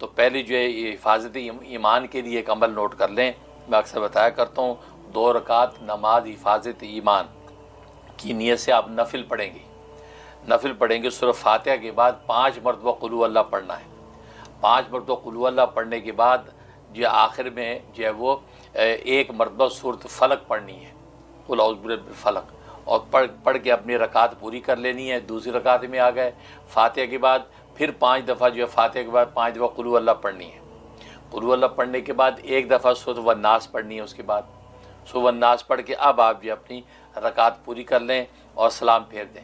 تو پہلی جو ہے یہ حفاظت ایمان کے لیے ایک عمل نوٹ کر لیں. میں اکثر بتایا کرتا ہوں 2 رکعت نماز حفاظت ایمان کی نیت سے آپ نفل پڑھیں گے. نفل پڑھیں گے سورہ فاتحہ کے بعد 5 مرتبہ قل هو اللہ پڑھنا ہے. 5 مرتبہ قل هو اللہ پڑھنے کے بعد جو آخر میں جو ہے وہ 1 مرتبہ سورۃ فلق پڑھنی ہے، قل اعوذ برب الفلق، اور پڑھ کے اپنی رکعت پوری کر لینی ہے. دوسری رکعت میں آ گئے فاتحہ کے بعد پھر 5 دفعہ جو ہے فاتحہ کے بعد 5 دفعہ قل هو اللہ پڑھنی ہے. قل هو اللہ پڑھنے کے بعد 1 دفعہ سورۃ والناس پڑھنی ہے. اس کے بعد سورۃ والناس پڑھ کے اب آپ جو اپنی رکعت پوری کر لیں اور سلام پھیر دیں.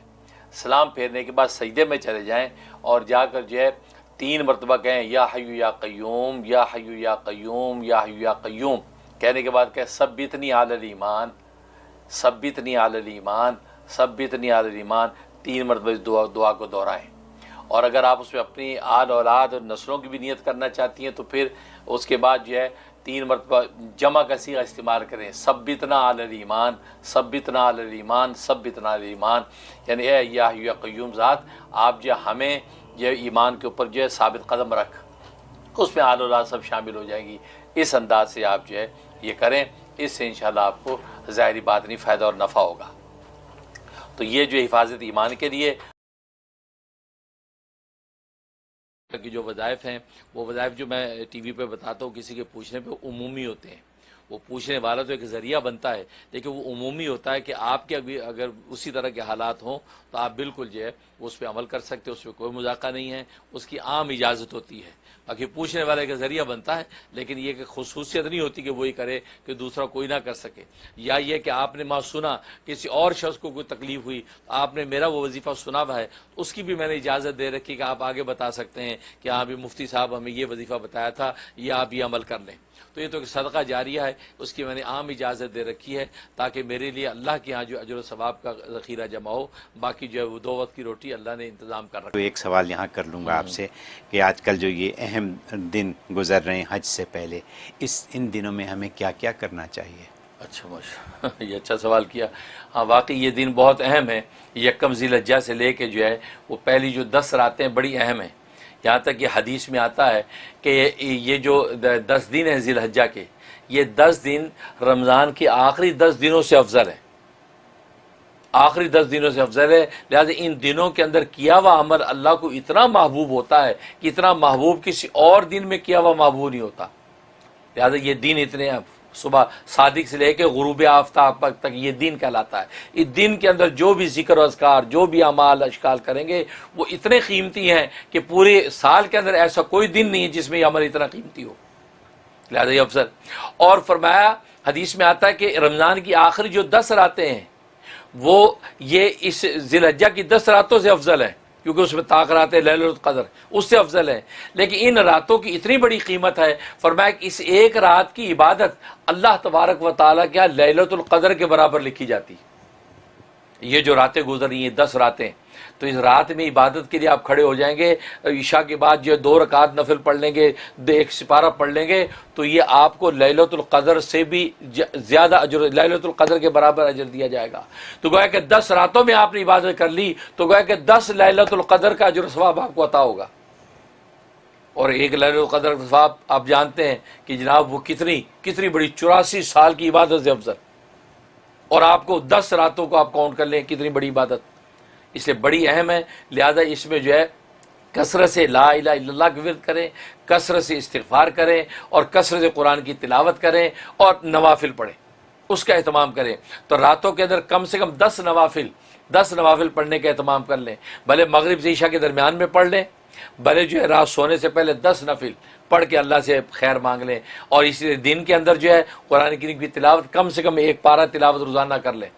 سلام پھیرنے کے بعد سجدے میں چلے جائیں اور جا کر جو ہے 3 مرتبہ کہیں یا حی یا قیوم یا حی یا قیوم یا حی یا قیوم. کہنے کے بعد کہیں ثبتنی علی الایمان، ثبتنی علی الایمان، ثبتنی علی الایمان. 3 مرتبہ اس دعا کو دہرائیں. اور اگر آپ اس میں اپنی آل اولاد اور نسلوں کی بھی نیت کرنا چاہتی ہیں تو پھر اس کے بعد جو ہے 3 مرتبہ جمع کا صیغہ استعمال کریں، ثبتنا علی الایمان، ثبتنا علی الایمان، ثبتنا علی الایمان. یعنی اے یا حی یا قیوم ذات آپ جو ہمیں یہ ایمان کے اوپر جو ہے ثابت قدم رکھ. اس میں آل اولاد سب شامل ہو جائیں گی. اس انداز سے آپ جو ہے یہ کریں، اس سے انشاءاللہ آپ کو ظاہری باطنی فائدہ اور نفع ہوگا. تو یہ جو حفاظت ایمان کے لیے کی جو وظائف ہیں، وہ وظائف جو میں ٹی وی پہ بتاتا ہوں کسی کے پوچھنے پہ عمومی ہوتے ہیں. وہ پوچھنے والا تو ایک ذریعہ بنتا ہے لیکن وہ عمومی ہوتا ہے کہ آپ کے اگر اسی طرح کے حالات ہوں تو آپ بالکل جو ہے اس پہ عمل کر سکتے، اس پہ کوئی مذاقہ نہیں ہے، اس کی عام اجازت ہوتی ہے. باقی پوچھنے والے کا ذریعہ بنتا ہے لیکن یہ کہ خصوصیت نہیں ہوتی کہ وہی کرے کہ دوسرا کوئی نہ کر سکے. یا یہ کہ آپ نے ماں سنا کسی اور شخص کو کوئی تکلیف ہوئی، آپ نے میرا وہ وظیفہ سنا ہوا ہے، اس کی بھی میں نے اجازت دے رکھی کہ آپ آگے بتا سکتے ہیں کہ ہاں بھی مفتی صاحب ہمیں یہ وظیفہ بتایا تھا، یہ آپ یہ عمل کر لیں. تو یہ تو ایک صدقہ جاریہ ہے، اس کی میں نے عام اجازت دے رکھی ہے تاکہ میرے لیے اللہ کے ہاں جو اجر و ثواب کا ذخیرہ جمع ہو. باقی جو ہے وہ 2 وقت کی روٹی اللہ نے انتظام کر رکھا. تو ایک سوال یہاں کر لوں گا آپ سے کہ آج کل جو یہ اہم دن گزر رہے ہیں حج سے پہلے، ان دنوں میں ہمیں کیا کیا کرنا چاہیے؟ اچھا ماشاء یہ اچھا سوال کیا. ہاں واقعی یہ دن بہت اہم ہے. یکم ذی الحجہ سے لے کے جو ہے وہ پہلی جو 10 راتیں بڑی اہم ہیں. یہاں تک کہ حدیث میں آتا ہے کہ یہ جو 10 دن ہیں ذی الحجہ کے، یہ 10 دن رمضان کے آخری 10 دنوں سے افضل ہے. آخری 10 دنوں سے افضل ہے. لہٰذا ان دنوں کے اندر کیا ہوا عمل اللہ کو اتنا محبوب ہوتا ہے کہ اتنا محبوب کسی اور دن میں کیا ہوا محبوب نہیں ہوتا. لہٰذا یہ دن اتنے صبح صادق سے لے کے غروب آفتاب تک یہ دن کہلاتا ہے. اس دن کے اندر جو بھی ذکر و اذکار، جو بھی اعمال اشکال کریں گے وہ اتنے قیمتی ہیں کہ پورے سال کے اندر ایسا کوئی دن نہیں ہے جس میں یہ عمل اتنا قیمتی ہو. لہٰذا یہ افضل. اور فرمایا حدیث میں آتا ہے کہ رمضان کی آخری جو 10 راتیں ہیں وہ یہ اس ذی الحجہ کی 10 راتوں سے افضل ہیں کیونکہ اس میں طاق رات ہے لیلۃ القدر، اس سے افضل ہے. لیکن ان راتوں کی اتنی بڑی قیمت ہے، فرمایا کہ اس ایک رات کی عبادت اللہ تبارک و تعالیٰ کے لیلۃ القدر کے برابر لکھی جاتی. یہ جو راتیں گزر رہی ہیں 10 راتیں، تو اس رات میں عبادت کے لیے آپ کھڑے ہو جائیں گے، عشاء کے بعد جو 2 رکعت نفل پڑھ لیں گے، 1 سپارہ پڑھ لیں گے، تو یہ آپ کو لیلۃ القدر سے بھی زیادہ اجر، لیلۃ القدر کے برابر اجر دیا جائے گا. تو گویا کہ 10 راتوں میں آپ نے عبادت کر لی تو گویا کہ 10 لیلۃ القدر کا اجر و ثواب آپ کو عطا ہوگا. اور ایک لیلۃ القدر کا ثواب آپ جانتے ہیں کہ جناب وہ کتنی بڑی 84 سال کی عبادت سے افضل. اور آپ کو 10 راتوں کو آپ کاؤنٹ کر لیں کتنی بڑی عبادت، اس لیے بڑی اہم ہے. لہذا اس میں جو ہے کثرت سے لا الہ الا اللہ کا ورد کریں، کثرت سے استغفار کریں اور کثرت سے قرآن کی تلاوت کریں اور نوافل پڑھیں، اس کا اہتمام کریں. تو راتوں کے اندر کم سے کم 10 نوافل پڑھنے کا اہتمام کر لیں. بھلے مغرب سے عشاء کے درمیان میں پڑھ لیں، بھلے جو ہے رات سونے سے پہلے 10 نفل پڑھ کے اللہ سے خیر مانگ لیں. اور اسی دن کے اندر جو ہے قرآن کریم کی تلاوت کم سے کم 1 پارہ تلاوت روزانہ کر لیں.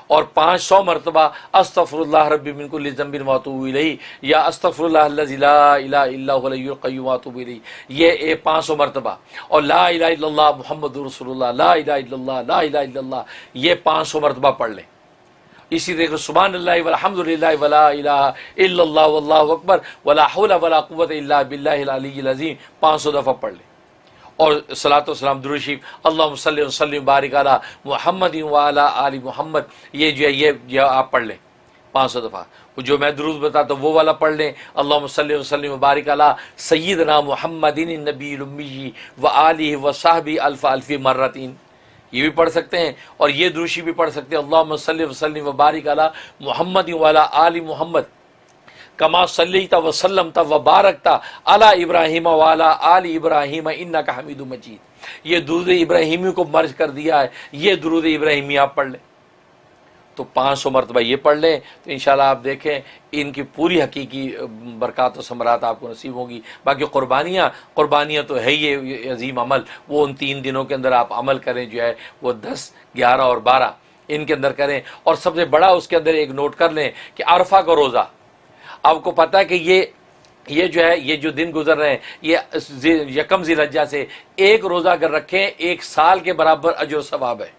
اور 500 مرتبہ استغفر اللہ ربی من کل ذنب واتوب الیہ یا استغفر اللہ الذی لا الہ الا هو الحی القیوم واتوب الیہ، یہ 500 مرتبہ. اور لا الہ الا اللہ محمد رسول اللہ، لا الہ الا اللہ، لا الہ الا اللہ، یہ 500 مرتبہ پڑھ لیں. اسی طریقے سبحان اللہ والحمد للہ ولا الہ الا اللہ واللہ اکبر ولا حول ولا قوت الا باللہ العلی العظیم 500 دفعہ پڑھ لیں. اور صلاۃ و سلام درود شریف اللہم صلی وسلم بارک علی محمد وعلی آل محمد، یہ جو ہے یہ آپ پڑھ لیں 500 دفعہ. جو میں درود بتاتا ہوں وہ والا پڑھ لیں، اللہم صلی وسلم وبارک علی سیدنا محمد النبی الامی و آلہ و صحبہ الف الف مرتین، یہ بھی پڑھ سکتے ہیں۔ اور یہ دروشی بھی پڑھ سکتے ہیں، اللہم صلی وسلم وبارک علی محمد وعلی آل محمد کما صلیت وسلمت وبارکت علی ابراہیم وعلی آل ابراہیم انک حمید مجید۔ یہ درود ابراہیمی کو مرج کر دیا ہے، یہ درود ابراہیمی آپ پڑھ لیں تو 500 مرتبہ یہ پڑھ لیں تو انشاءاللہ آپ دیکھیں ان کی پوری حقیقی برکات و ثمرات آپ کو نصیب ہوں گی۔ باقی قربانیاں تو ہے یہ عظیم عمل، وہ ان 3 دنوں کے اندر آپ عمل کریں، جو ہے وہ 10، 11 اور 12 ان کے اندر کریں۔ اور سب سے بڑا اس کے اندر ایک نوٹ کر لیں کہ عرفہ کا روزہ، آپ کو پتہ ہے کہ یہ جو ہے یہ جو دن گزر رہے ہیں یہ یکم ذی الحجہ سے ایک روزہ اگر رکھیں 1 سال کے برابر اجر و ثواب ہے۔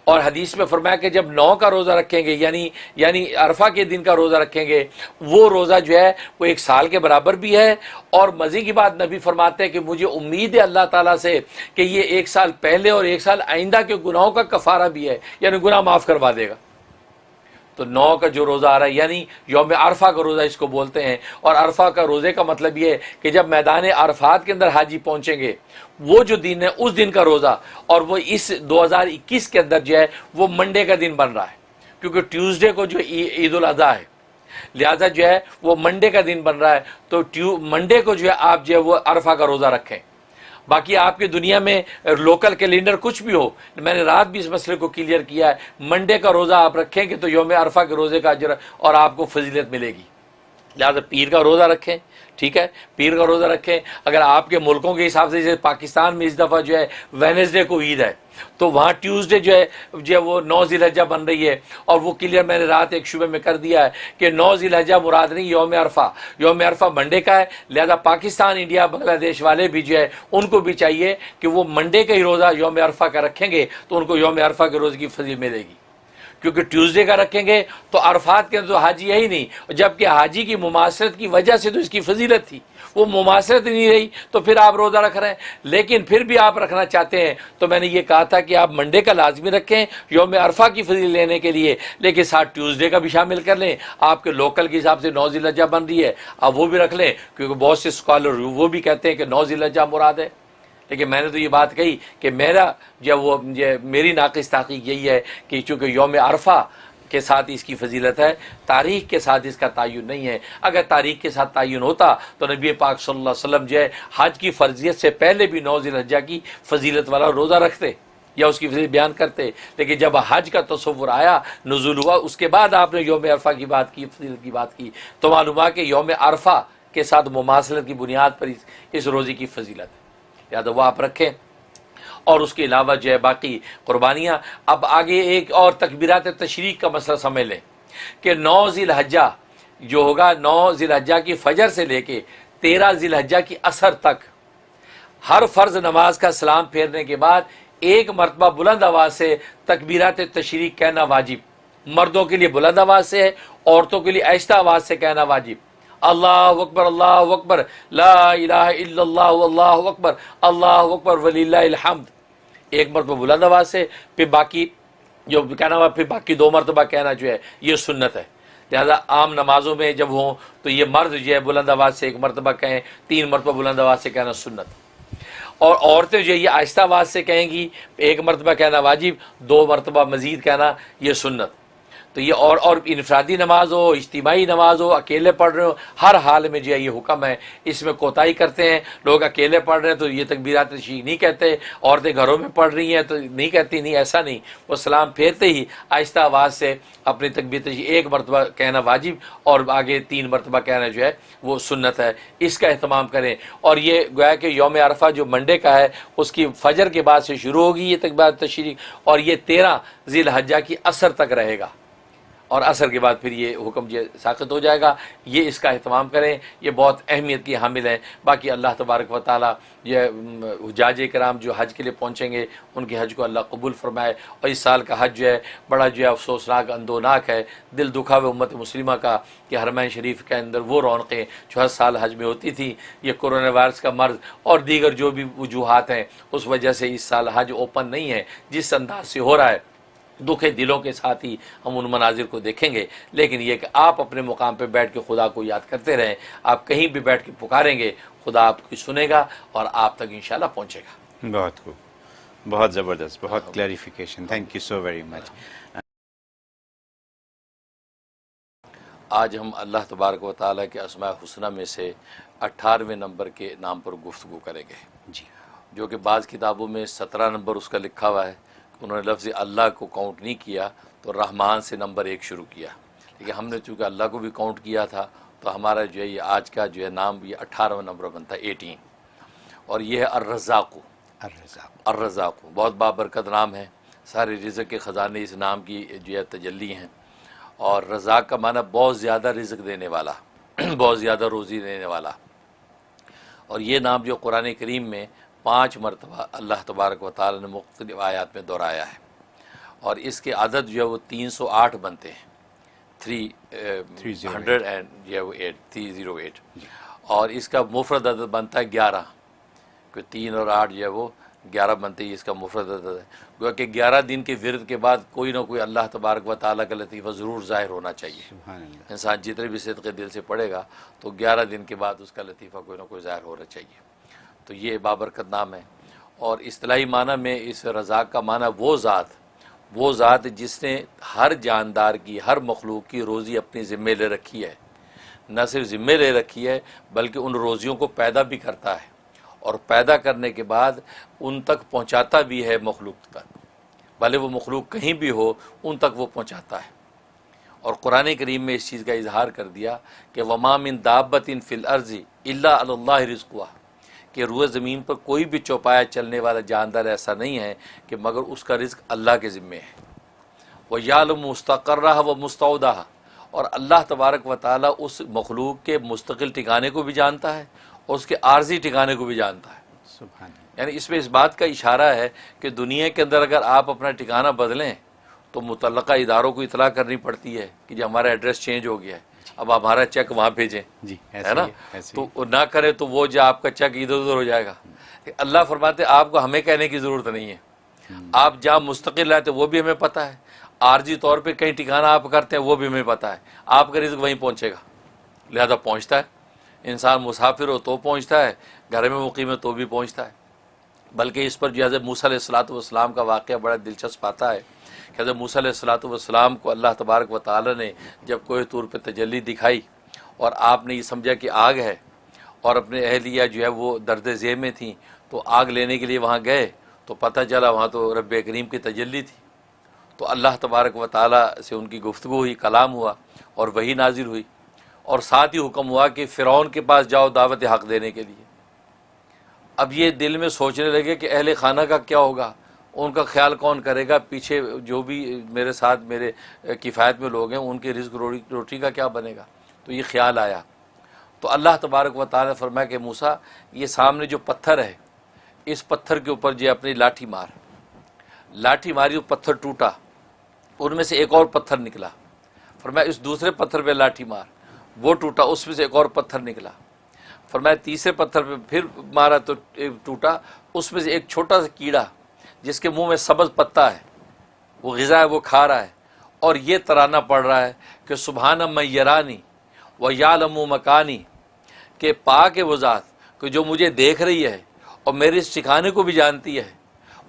اور حدیث میں فرمایا کہ جب 9 کا روزہ رکھیں گے یعنی عرفہ کے دن کا روزہ رکھیں گے، وہ روزہ جو ہے وہ 1 سال کے برابر بھی ہے۔ اور مزے کی بات نبی فرماتے ہیں کہ مجھے امید ہے اللہ تعالیٰ سے کہ یہ 1 سال پہلے اور 1 سال آئندہ کے گناہوں کا کفارہ بھی ہے، یعنی گناہ معاف کروا دے گا۔ تو 9 کا جو روزہ آ رہا ہے یعنی یوم عرفہ کا روزہ اس کو بولتے ہیں۔ اور عرفہ کا روزے کا مطلب یہ ہے کہ جب میدان عرفات کے اندر حاجی پہنچیں گے، وہ جو دن ہے اس دن کا روزہ، اور وہ اس 2021 کے اندر جو ہے وہ منڈے کا دن بن رہا ہے، کیونکہ ٹیوزڈے کو جو عید الاضحیٰ ہے، لہذا جو ہے وہ منڈے کا دن بن رہا ہے۔ تو منڈے کو جو ہے آپ جو ہے وہ عرفہ کا روزہ رکھیں۔ باقی آپ کی دنیا میں لوکل کیلنڈر کچھ بھی ہو، میں نے رات بھی اس مسئلے کو کلیئر کیا ہے، منڈے کا روزہ آپ رکھیں گے تو یوم عرفہ کے روزے کا اجر اور آپ کو فضیلت ملے گی۔ لہٰذا پیر کا روزہ رکھیں، ٹھیک ہے، پیر کا روزہ رکھیں۔ اگر آپ کے ملکوں کے حساب سے، جیسے پاکستان میں اس دفعہ جو ہے وینسڈے کو عید ہے، تو وہاں ٹیوزڈے جو ہے وہ 9 ذی الحجہ بن رہی ہے، اور وہ کلیئر میں نے رات ایک شعبے میں کر دیا ہے کہ 9 ذی الحجہ مراد نہیں، یوم عرفہ منڈے کا ہے۔ لہذا پاکستان، انڈیا، بنگلہ دیش والے بھی جو ہے ان کو بھی چاہیے کہ وہ منڈے کا ہی روزہ یوم عرفہ کا رکھیں گے تو ان کو یوم عرفہ کے روزے کی فضیلت ملے گی، کیونکہ ٹیوزڈے کا رکھیں گے تو عرفات کے اندر تو حاجی ہے ہی نہیں، جبکہ حاجی کی مماثلت کی وجہ سے تو اس کی فضیلت تھی، وہ مماثلت نہیں رہی تو پھر آپ روزہ رکھ رہے ہیں۔ لیکن پھر بھی آپ رکھنا چاہتے ہیں تو میں نے یہ کہا تھا کہ آپ منڈے کا لازمی رکھیں یوم عرفہ کی فضیلت لینے کے لیے، لیکن ساتھ ٹیوزڈے کا بھی شامل کر لیں۔ آپ کے لوکل کے حساب سے 9 ذی الحجہ بن رہی ہے، آپ وہ بھی رکھ لیں، کیونکہ بہت سے اسکالر وہ بھی کہتے ہیں کہ 9 ذی الحجہ مراد ہے۔ لیکن میں نے تو یہ بات کہی کہ میری ناقص تحقیق یہی ہے کہ چونکہ یوم عرفہ کے ساتھ اس کی فضیلت ہے، تاریخ کے ساتھ اس کا تعین نہیں ہے۔ اگر تاریخ کے ساتھ تعین ہوتا تو نبی پاک صلی اللہ علیہ وسلم جو ہے حج کی فرضیت سے پہلے بھی 9 ذی الحجہ کی فضیلت والا روزہ رکھتے یا اس کی فضیلت بیان کرتے، لیکن جب حج کا تصور آیا، نزول ہوا، اس کے بعد آپ نے یوم عرفہ کی بات کی، فضیلت کی بات کی، تو معلوم ہوا کہ یوم عرفہ کے ساتھ مماثلت کی بنیاد پر اس روزے کی فضیلت ہے، لہٰذا وہ آپ رکھیں۔ اور اس کے علاوہ جو ہے باقی قربانیاں، اب آگے ایک اور تکبیرات تشریق کا مسئلہ سمجھ لیں کہ 9 ذی الحجہ جو ہوگا، 9 ذی الحجہ کی فجر سے لے کے 13 ذی الحجہ کی عصر تک، ہر فرض نماز کا سلام پھیرنے کے بعد 1 مرتبہ بلند آواز سے تکبیرات تشریق کہنا واجب، مردوں کے لیے بلند آواز سے ہے، عورتوں کے لیے آہستہ آواز سے کہنا واجب۔ اللہ اکبر لا الہ الا اللہ واللہ اکبر اللہ اکبر وللہ الحمد، 1 مرتبہ بلند آواز سے، پھر باقی جو کہنا ہوا پھر باقی 2 مرتبہ کہنا جو ہے یہ سنت ہے۔ لہذا عام نمازوں میں جب ہوں تو یہ مرد جو ہے بلند آواز سے 1 مرتبہ کہیں، 3 مرتبہ بلند آواز سے کہنا سنت، اور عورتیں جو ہے یہ آہستہ آواز سے کہیں گی، 1 مرتبہ کہنا واجب، 2 مرتبہ مزید کہنا یہ سنت۔ تو یہ اور انفرادی نماز ہو، اجتماعی نماز ہو، اکیلے پڑھ رہے ہو، ہر حال میں جو ہے یہ حکم ہے۔ اس میں کوتاہی کرتے ہیں لوگ، اکیلے پڑھ رہے ہیں تو یہ تکبیرات تشریق نہیں کہتے، عورتیں گھروں میں پڑھ رہی ہیں تو نہیں کہتی، نہیں ایسا نہیں، وہ سلام پھیرتے ہی آہستہ آواز سے اپنی تکبیر تشریق 1 مرتبہ کہنا واجب اور آگے 3 مرتبہ کہنا جو ہے وہ سنت ہے، اس کا اہتمام کریں۔ اور یہ گویا کہ یوم عرفہ جو منڈے کا ہے اس کی فجر کے بعد سے شروع ہوگی یہ تکبیرات تشریق، اور یہ 13 ذی الحجہ کی عصر تک رہے گا، اور عصر کے بعد پھر یہ حکم جو ساقط ہو جائے گا۔ یہ اس کا اہتمام کریں، یہ بہت اہمیت کی حامل ہیں۔ باقی اللہ تبارک و تعالیٰ یہ حجاج کرام جو حج کے لیے پہنچیں گے ان کے حج کو اللہ قبول فرمائے، اور اس سال کا حج جو ہے بڑا جو ہے افسوسناک، اندوناک ہے، دل دکھا ہوئے امت مسلمہ کا کہ حرمین شریف کے اندر وہ رونقیں جو ہر سال حج میں ہوتی تھیں، یہ کورونا وائرس کا مرض اور دیگر جو بھی وجوہات ہیں اس وجہ سے اس سال حج اوپن نہیں ہے جس انداز سے ہو رہا ہے۔ دکھے دلوں کے ساتھ ہی ہم ان مناظر کو دیکھیں گے، لیکن یہ کہ آپ اپنے مقام پہ بیٹھ کے خدا کو یاد کرتے رہیں، آپ کہیں بھی بیٹھ کے پکاریں گے، خدا آپ کی سنے گا اور آپ تک انشاءاللہ پہنچے گا۔ بہت خوب، بہت زبردست، بہت clarification, thank you so very much. آج ہم اللہ تبارک و تعالیٰ کے اسماء حسنہ میں سے 18ویں نمبر کے نام پر گفتگو کریں گے، جی، جو کہ بعض کتابوں میں 17 نمبر اس کا لکھا ہوا ہے، انہوں نے لفظ اللہ کو کاؤنٹ نہیں کیا تو رحمان سے نمبر 1 شروع کیا، لیکن ہم نے چونکہ اللہ کو بھی کاؤنٹ کیا تھا تو ہمارا جو ہے یہ آج کا جو ہے نام یہ 18واں نمبر بنتا ہے، 18، اور یہ ہے الرزاق۔ الرزاق، الرزاق بہت بابرکت نام ہے، سارے رزق کے خزانے اس نام کی جو ہے تجلی ہیں، اور رزاق کا معنی بہت زیادہ رزق دینے والا، بہت زیادہ روزی دینے والا۔ اور یہ نام جو قرآن کریم میں 5 مرتبہ اللہ تبارک و تعالی نے مختلف آیات میں دہرایا ہے، اور اس کے عدد جو ہے وہ 308 بنتے ہیں، 300 اینڈ جو ہے وہ 308، اور اس کا مفرد عدد بنتا ہے 11، کہ 3 اور 8 جو ہے وہ 11 بنتے ہی اس کا مفرد عدد ہے، گویا کہ 11 دن کے ورد کے بعد کوئی نہ کوئی اللہ تبارک و تعالیٰ کا لطیفہ ضرور ظاہر ہونا چاہیے۔ سبحان اللہ، انسان جتنے بھی صدقے دل سے پڑھے گا تو 11 دن کے بعد اس کا لطیفہ کوئی نہ کوئی ظاہر ہونا چاہیے۔ تو یہ بابرکت نام ہے، اور اصطلاحی معنی میں اس رزاق کا معنی وہ ذات جس نے ہر جاندار کی، ہر مخلوق کی روزی اپنی ذمہ لے رکھی ہے، نہ صرف ذمہ لے رکھی ہے بلکہ ان روزیوں کو پیدا بھی کرتا ہے، اور پیدا کرنے کے بعد ان تک پہنچاتا بھی ہے مخلوق تک، بھلے وہ مخلوق کہیں بھی ہو ان تک وہ پہنچاتا ہے۔ اور قرآن کریم میں اس چیز کا اظہار کر دیا کہ وما من دابۃ فی الارض الا علی اللہ رزقها، کہ روئے زمین پر کوئی بھی چوپایا چلنے والا جاندار ایسا نہیں ہے کہ مگر اس کا رزق اللہ کے ذمے ہے۔ وَيَعْلَمُ مُسْتَقَرَّهَا وَمُسْتَوْدَعَهَا، اور اللہ تبارک و تعالیٰ اس مخلوق کے مستقل ٹھکانے کو بھی جانتا ہے اور اس کے عارضی ٹھکانے کو بھی جانتا ہے۔ سبحان اللہ، یعنی اس میں اس بات کا اشارہ ہے کہ دنیا کے اندر اگر آپ اپنا ٹھکانہ بدلیں تو متعلقہ اداروں کو اطلاع کرنی پڑتی ہے کہ جو ہمارا ایڈریس چینج ہو گیا ہے، اب ہمارا چیک وہاں بھیجیں، جی، ہے نا؟ تو نہ کرے تو وہ جو آپ کا چیک ادھر ادھر ہو جائے گا۔ اللہ فرماتے آپ کو ہمیں کہنے کی ضرورت نہیں ہے، آپ جہاں مستقل رہتے وہ بھی ہمیں پتہ ہے، عارضی طور پہ کہیں ٹھکانہ آپ کرتے ہیں وہ بھی ہمیں پتہ ہے، آپ کا رزق وہیں پہنچے گا، لہذا پہنچتا ہے۔ انسان مسافر ہو تو پہنچتا ہے، گھر میں مقیم ہے تو بھی پہنچتا ہے۔ بلکہ اس پر جو حضرت موسیٰ علیہ السلام کا واقعہ بڑا دلچسپ آتا ہے کہ حضرت موسیٰ علیہ السلام کو اللہ تبارک و تعالی نے جب کوہ طور پہ تجلی دکھائی اور آپ نے یہ سمجھا کہ آگ ہے، اور اپنے اہلیہ جو ہے وہ درد ذیل میں تھیں، تو آگ لینے کے لیے وہاں گئے تو پتہ چلا وہاں تو رب کریم کی تجلی تھی، تو اللہ تبارک و تعالی سے ان کی گفتگو ہوئی، کلام ہوا اور وحی نازل ہوئی، اور ساتھ ہی حکم ہوا کہ فرعون کے پاس جاؤ دعوت حق دینے کے لیے۔ اب یہ دل میں سوچنے لگے کہ اہل خانہ کا کیا ہوگا، ان کا خیال کون کرے گا، پیچھے جو بھی میرے ساتھ میرے کفایت میں لوگ ہیں ان کے رزق روٹی کا کیا بنے گا۔ تو یہ خیال آیا تو اللہ تبارک و تعالی نے فرمایا کہ موسیٰ یہ سامنے جو پتھر ہے اس پتھر کے اوپر جو اپنی لاٹھی ماری، وہ پتھر ٹوٹا، ان میں سے ایک اور پتھر نکلا، فرمایا اس دوسرے پتھر پہ لاٹھی مار، وہ ٹوٹا، اس میں سے ایک اور پتھر نکلا، فرمایا تیسرے پتھر پہ پھر مارا تو ٹوٹا، اس میں سے ایک چھوٹا سا کیڑا جس کے منہ میں سبز پتا ہے، وہ غذا ہے وہ کھا رہا ہے، اور یہ ترانہ پڑھ رہا ہے کہ سبحان من یرانی و یعلم مکانی، کہ پاک ہے وہ ذات کہ جو مجھے دیکھ رہی ہے اور میرے اس ٹھکانے کو بھی جانتی ہے،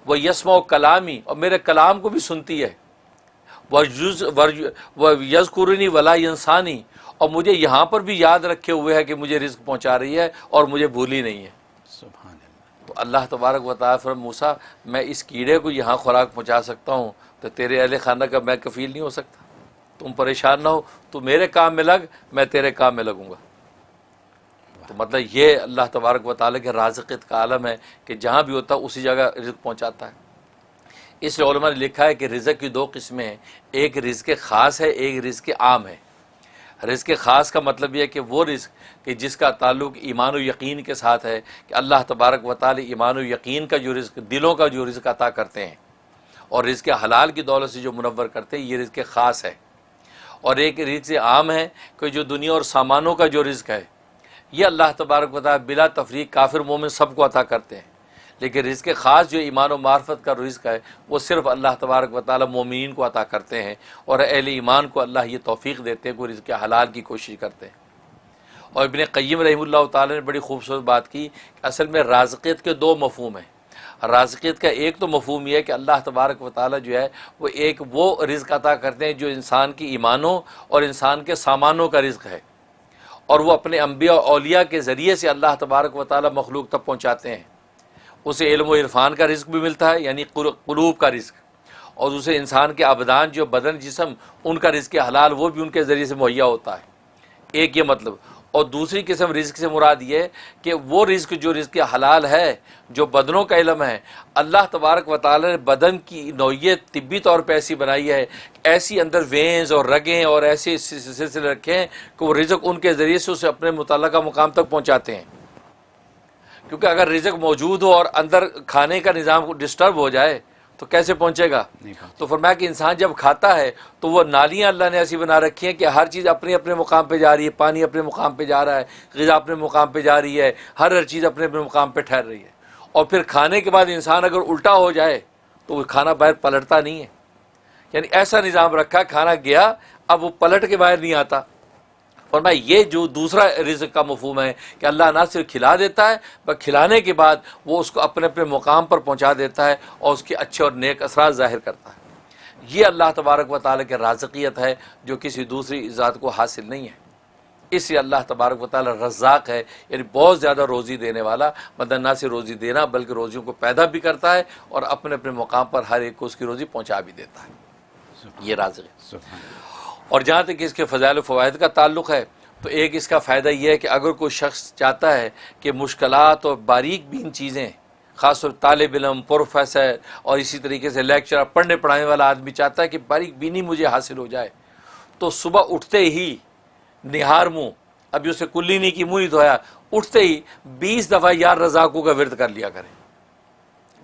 وہ یسمع کلامی، اور میرے کلام کو بھی سنتی ہے، وہ یذکرنی ولا ینسانی، اور مجھے یہاں پر بھی یاد رکھے ہوئے ہے کہ مجھے رزق پہنچا رہی ہے اور مجھے بھولی نہیں ہے۔ سبحان اللہ، تو اللہ تبارک و تعالیٰ فرمایا موسیٰ میں اس کیڑے کو یہاں خوراک پہنچا سکتا ہوں تو تیرے اہل خانہ کا میں کفیل نہیں ہو سکتا، تم پریشان نہ ہو، تو میرے کام میں لگ، میں تیرے کام میں لگوں گا۔ تو مطلب یہ اللہ تبارک و تعالیٰ کے رازقیت کا عالم ہے کہ جہاں بھی ہوتا ہے اسی جگہ رزق پہنچاتا ہے۔ اس لیے علماء نے لکھا ہے کہ رزق کی 2 قسمیں ہیں، ایک رزق خاص ہے، ایک رزق عام ہے۔ رزق خاص کا مطلب یہ ہے کہ وہ رزق کہ جس کا تعلق ایمان و یقین کے ساتھ ہے، کہ اللہ تبارک و تعالی ایمان و یقین کا جو رزق، دلوں کا جو رزق عطا کرتے ہیں اور رزق حلال کی دولت سے جو منور کرتے ہیں، یہ رزق خاص ہے۔ اور ایک رزق عام ہے کہ جو دنیا اور سامانوں کا جو رزق ہے، یہ اللہ تبارک و تعالی بلا تفریق کافر مومن سب کو عطا کرتے ہیں، لیکن رزق خاص جو ایمان و معرفت کا رزق ہے وہ صرف اللہ تبارک و تعالی مومنین کو عطا کرتے ہیں، اور اہل ایمان کو اللہ یہ توفیق دیتے ہیں کہ وہ رزق حلال کی کوشش کرتے ہیں۔ اور ابن قیم رحمہ اللہ تعالی نے بڑی خوبصورت بات کی کہ اصل میں رازقیت کے دو مفہوم ہیں۔ رازقیت کا ایک تو مفہوم یہ ہے کہ اللہ تبارک و تعالی جو ہے وہ رزق عطا کرتے ہیں جو انسان کی ایمانوں اور انسان کے سامانوں کا رزق ہے، اور وہ اپنے انبیاء اور اولیاء کے ذریعے سے اللہ تبارک و تعالی مخلوق تک پہنچاتے ہیں۔ اسے علم و عرفان کا رزق بھی ملتا ہے، یعنی قلوب کا رزق، اور اسے انسان کے ابدان جو بدن جسم ان کا رزق حلال وہ بھی ان کے ذریعے سے مہیا ہوتا ہے، ایک یہ مطلب۔ اور دوسری قسم رزق سے مراد یہ کہ وہ رزق جو رزق حلال ہے، جو بدنوں کا علم ہے، اللہ تبارک و تعالی نے بدن کی نوعیت طبی طور پہ ایسی بنائی ہے، ایسی اندر وینز اور رگیں اور ایسے سلسلے رکھے ہیں کہ وہ رزق ان کے ذریعے سے اسے اپنے متعلقہ مقام تک پہنچاتے ہیں۔ کیونکہ اگر رزق موجود ہو اور اندر کھانے کا نظام ڈسٹرب ہو جائے تو کیسے پہنچے گا؟ تو فرمایا کہ انسان جب کھاتا ہے تو وہ نالیاں اللہ نے ایسی بنا رکھی ہیں کہ ہر چیز اپنے اپنے مقام پہ جا رہی ہے، پانی اپنے مقام پہ جا رہا ہے، غذا اپنے مقام پہ جا رہی ہے، ہر چیز اپنے اپنے مقام پہ ٹھہر رہی ہے۔ اور پھر کھانے کے بعد انسان اگر الٹا ہو جائے تو وہ کھانا باہر پلٹتا نہیں ہے، یعنی ایسا نظام رکھا کھانا گیا اب وہ پلٹ کے باہر نہیں آتا۔ اور یہ جو دوسرا رزق کا مفہوم ہے کہ اللہ نہ صرف کھلا دیتا ہے بلکہ کھلانے کے بعد وہ اس کو اپنے اپنے مقام پر پہنچا دیتا ہے اور اس کے اچھے اور نیک اثرات ظاہر کرتا ہے۔ یہ اللہ تبارک و تعالیٰ کی رازقیت ہے جو کسی دوسری ذات کو حاصل نہیں ہے۔ اس لیے اللہ تبارک و تعالیٰ رزاق ہے، یعنی بہت زیادہ روزی دینے والا، مطلب نہ صرف روزی دینا بلکہ روزیوں کو پیدا بھی کرتا ہے اور اپنے اپنے مقام پر ہر ایک کو اس کی روزی پہنچا بھی دیتا ہے۔ یہ رازق ہے۔ اور جہاں تک اس کے فضائل و فوائد کا تعلق ہے تو ایک اس کا فائدہ یہ ہے کہ اگر کوئی شخص چاہتا ہے کہ مشکلات اور باریک بین چیزیں، خاص طور طالب علم، پروفیسر اور اسی طریقے سے لیکچرر، پڑھنے پڑھانے والا آدمی چاہتا ہے کہ باریک بینی مجھے حاصل ہو جائے، تو صبح اٹھتے ہی نہار منہ، ابھی اسے کلی نہیں کی، منہ نہیں دھویا، اٹھتے ہی 20 دفعہ یا رزاقو کا ورد کر لیا کرے۔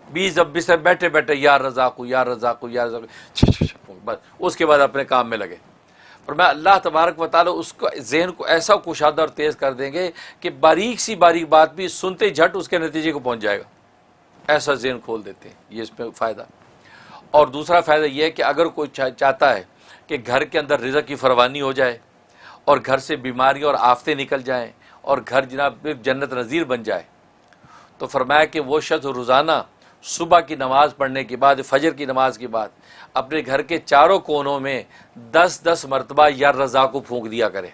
20 دفعہ بستر بیٹھے بیٹھے یا رزاقو یا رزاقو یا رزاقو، بس اس کے بعد اپنے کام میں لگے۔ اور میں اللہ تبارک و تعالیٰ اس کو ذہن کو ایسا کشادہ اور تیز کر دیں گے کہ باریک سی باریک بات بھی سنتے جھٹ اس کے نتیجے کو پہنچ جائے گا، ایسا ذہن کھول دیتے ہیں۔ یہ اس میں فائدہ۔ اور دوسرا فائدہ یہ ہے کہ اگر کوئی چاہتا ہے کہ گھر کے اندر رزق کی فراوانی ہو جائے اور گھر سے بیماریاں اور آفتیں نکل جائیں اور گھر جناب جنت نظیر بن جائے، تو فرمایا کہ وہ شخص روزانہ صبح کی نماز پڑھنے کے بعد، فجر کی نماز کے بعد، اپنے گھر کے چاروں کونوں میں 10 مرتبہ یا رضا کو پھونک دیا کرے،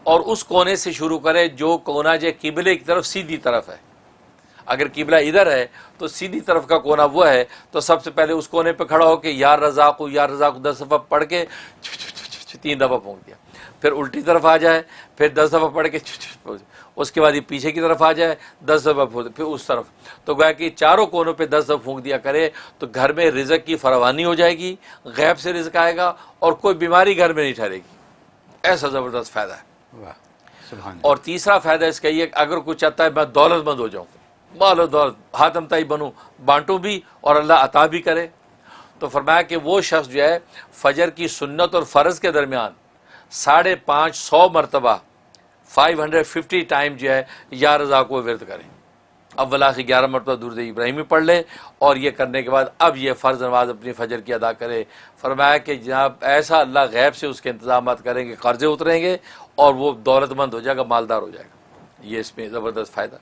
اور اس کونے سے شروع کرے جو کونا جو قبلے کی طرف سیدھی طرف ہے۔ اگر قبلہ ادھر ہے تو سیدھی طرف کا کونا وہ ہے، تو سب سے پہلے اس کونے پہ کھڑا ہو کے یا رضا کو 10 دفعہ پڑھ کے 3 دفعہ پھونک دیا، پھر الٹی طرف آ جائے، پھر 10 دفعہ پڑھ کے، اس کے بعد یہ پیچھے کی طرف آ جائے 10 دفعہ، پھر اس طرف، تو گویا کہ چاروں کونوں پہ 10 دفعہ پھونک دیا کرے تو گھر میں رزق کی فراوانی ہو جائے گی، غیب سے رزق آئے گا اور کوئی بیماری گھر میں نہیں ٹھہرے گی۔ ایسا زبردست فائدہ ہے۔ اور تیسرا فائدہ اس کا یہ کہ اگر کوئی چاہتا ہے میں دولت مند ہو جاؤں، مال و دولت ہاتم تائی بنوں، بانٹوں بھی اور اللہ عطا بھی کرے، تو فرمایا کہ وہ شخص جو ہے فجر کی سنت اور فرض کے درمیان 550 مرتبہ 550 ٹائم جو ہے یا رضا کو ورد کریں، اول آخر 11 مرتبہ درود ابراہیمی پڑھ لے، اور یہ کرنے کے بعد اب یہ فرض نماز اپنی فجر کی ادا کرے۔ فرمایا کہ جناب ایسا اللہ غیب سے اس کے انتظامات کریں گے، قرضے اتریں گے اور وہ دولت مند ہو جائے گا، مالدار ہو جائے گا۔ یہ اس میں زبردست فائدہ۔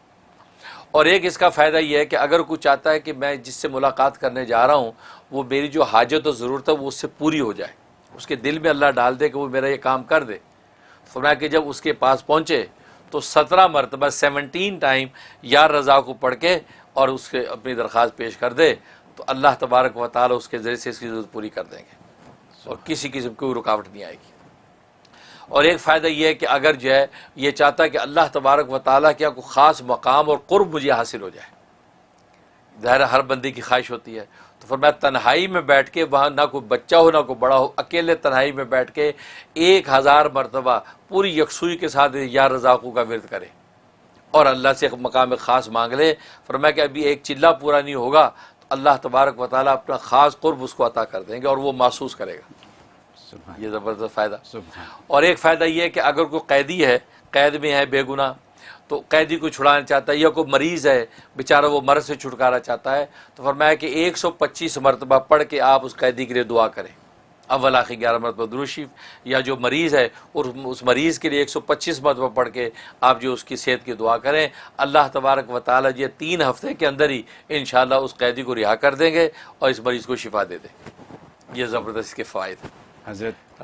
اور ایک اس کا فائدہ یہ ہے کہ اگر کوئی چاہتا ہے کہ میں جس سے ملاقات کرنے جا رہا ہوں وہ میری جو حاجت و ضرورت ہے وہ اس سے پوری ہو جائے، اس کے دل میں اللہ ڈال دے کہ وہ میرا یہ کام کر دے، فرمایا کہ جب اس کے پاس پہنچے تو 17 مرتبہ 17 ٹائم یا رضا کو پڑھ کے اور اس کے اپنی درخواست پیش کر دے تو اللہ تبارک و تعالی اس کے ذریعے سے اس کی ضرورت پوری کر دیں گے اور کسی قسم کی کوئی رکاوٹ نہیں آئے گی۔ اور ایک فائدہ یہ ہے کہ اگر جو ہے یہ چاہتا ہے کہ اللہ تبارک و تعالیٰ کیا کوئی خاص مقام اور قرب مجھے حاصل ہو جائے، ظاہر ہر بندے کی خواہش ہوتی ہے، تو فرمایا تنہائی میں بیٹھ کے، وہاں نہ کوئی بچہ ہو نہ کوئی بڑا ہو، اکیلے تنہائی میں بیٹھ کے 1000 مرتبہ پوری یکسوئی کے ساتھ یا رضاقو کا ورد کرے اور اللہ سے ایک مقام خاص مانگ لے۔ فرمایا کہ ابھی ایک چلہ پورا نہیں ہوگا تو اللہ تبارک و تعالیٰ اپنا خاص قرب اس کو عطا کر دیں گے اور وہ محسوس کرے گا۔ یہ زبردست فائدہ۔ اور ایک فائدہ یہ ہے کہ اگر کوئی قیدی ہے، قید میں ہے بے گناہ، تو قیدی کو چھڑانا چاہتا ہے یا کوئی مریض ہے بیچارہ وہ مرض سے چھٹکارا چاہتا ہے، تو فرمایا کہ 125 مرتبہ پڑھ کے آپ اس قیدی کے لیے دعا کریں، اول آخر 11 مرتبہ درود شریف، یا جو مریض ہے اور اس مریض کے لیے 125 مرتبہ پڑھ کے آپ جو اس کی صحت کی دعا کریں، اللہ تبارک و تعالیٰ یہ 3 ہفتے کے اندر ہی انشاءاللہ اس قیدی کو رہا کر دیں گے اور اس مریض کو شفا دے دیں گے۔ یہ زبردست کے فوائد ہیں حضرت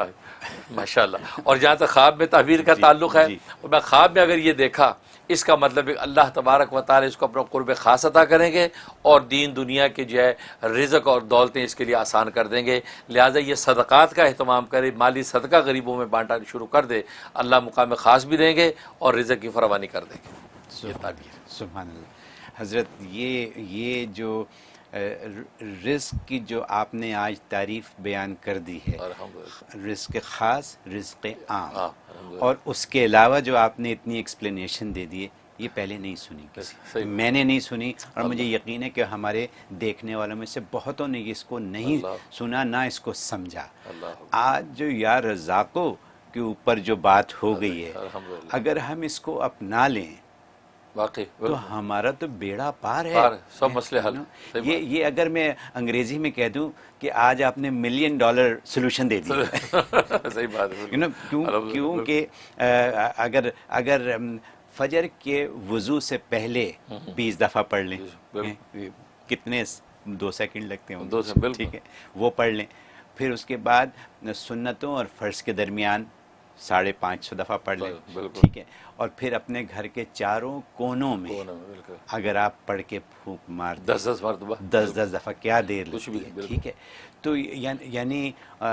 ماشاء اللہ۔ اور جہاں تک خواب میں تعبیر کا تعلق ہے، اور میں خواب میں اگر یہ دیکھا، اس کا مطلب ہے اللہ تبارک و تعالی اس کو اپنا قرب خاص عطا کریں گے اور دین دنیا کے جو ہے رزق اور دولتیں اس کے لیے آسان کر دیں گے۔ لہٰذا یہ صدقات کا اہتمام کرے، مالی صدقہ غریبوں میں بانٹنا شروع کر دے، اللہ مقام خاص بھی دیں گے اور رزق کی فراوانی کر دیں گے۔ یہ تعبیر ہے۔ سبحان اللہ حضرت، یہ جو رزق کی جو آپ نے آج تعریف بیان کر دی ہے، رزق خاص، رزق عام، اور اس کے علاوہ جو آپ نے اتنی ایکسپلینیشن دے دی ہے، یہ پہلے نہیں سنی کسی، میں نے نہیں سنی، اور مجھے یقین ہے کہ ہمارے دیکھنے والوں میں سے بہتوں نے اس کو نہیں سنا، نہ اس کو سمجھا۔ آج جو یا رزاقوں کے اوپر جو بات ہو گئی ہے، اگر ہم اس کو اپنا لیں واقعی تو ہمارا تو بیڑا پار ہے، سب مسئلے حل۔ یہ اگر میں انگریزی میں کہہ دوں کہ آج آپ نے $1 ملین سولوشن دے دیا۔ صحیح بات ہے۔ کیونکہ اگر فجر کے وضو سے پہلے 20 دفعہ پڑھ لیں، کتنے 2 سیکنڈ لگتے ہیں، 2 سیکنڈ، ٹھیک ہے، وہ پڑھ لیں، پھر اس کے بعد سنتوں اور فرض کے درمیان 550 دفعہ پڑھ لیں، ٹھیک ہے، اور پھر اپنے گھر کے چاروں کونوں میں اگر آپ پڑھ کے پھونک مار 10 مرتبہ، 10 دفعہ، کیا دیر لگتی ہے، ٹھیک ہے۔ تو یعنی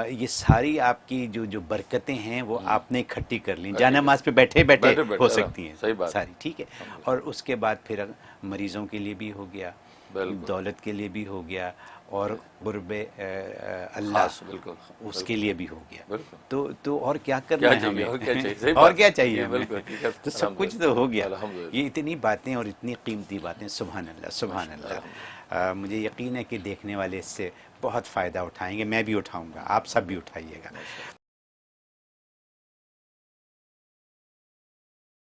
یہ ساری آپ کی جو برکتیں ہیں وہ آپ نے اکٹھی کر لیں، جا نماز پہ بیٹھے بیٹھے ہو سکتی ہیں ساری، ٹھیک ہے، اور اس کے بعد پھر مریضوں کے لیے بھی ہو گیا، دولت کے لیے بھی ہو گیا، اور قرب اللہ اس کے لیے بھی ہو گیا، تو اور کیا کرنا ہے ہمیں، اور کیا چاہیے ہمیں، تو سب کچھ تو ہو گیا۔ یہ اتنی باتیں اور اتنی قیمتی باتیں، سبحان اللہ سبحان اللہ۔ مجھے یقین ہے کہ دیکھنے والے اس سے بہت فائدہ اٹھائیں گے، میں بھی اٹھاؤں گا، آپ سب بھی اٹھائیے گا۔